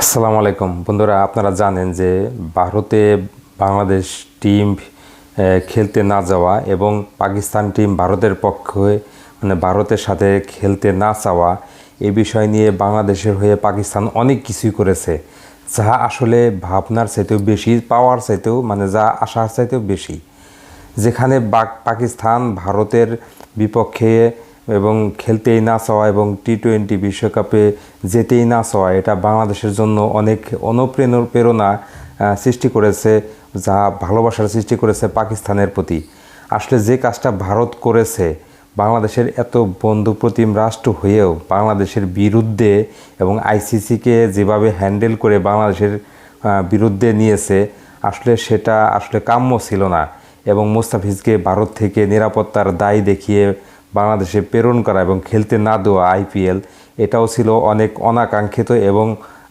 আসসালামু আলাইকুম বন্ধুরা, আপনারা জানেন যে ভারতে বাংলাদেশ টিম খেলতে না যাওয়া এবং পাকিস্তান টিম ভারতের পক্ষে ভারতের সাথে খেলতে না চাওয়া এই বিষয় নিয়ে বাংলাদেশের হয়ে পাকিস্তান অনেক কিছুই করেছে, যা আসলে ভাবনার চাইতেও বেশি, পাওয়ার চাইতেও যা আশার চাইতেও বেশি। যেখানে পাকিস্তান ভারতের বিপক্ষে এবং খেলতেই না চাওয়া এবং টি-20 বিশ্বকাপে যেতেই না চাওয়া, এটা বাংলাদেশের জন্য অনেক অনুপ্রেরণা সৃষ্টি করেছে, যা ভালোবাসার সৃষ্টি করেছে পাকিস্তানের প্রতি। আসলে যে কাজটা ভারত করেছে, বাংলাদেশের এত বন্ধুপ্রতিম রাষ্ট্র হয়েও বাংলাদেশের বিরুদ্ধে এবং আইসিসিকে যেভাবে হ্যান্ডেল করে বাংলাদেশের বিরুদ্ধে নিয়েছে, আসলে সেটা আসলে কাম্য ছিল না। এবং মুস্তাফিজকে ভারত থেকে নিরাপত্তার দায় দেখিয়ে বাংলাদেশে প্রেরণ করা এবং খেলতে না দেওয়া আইপিএল, এটাও ছিল অনেক অনাকাঙ্ক্ষিত এবং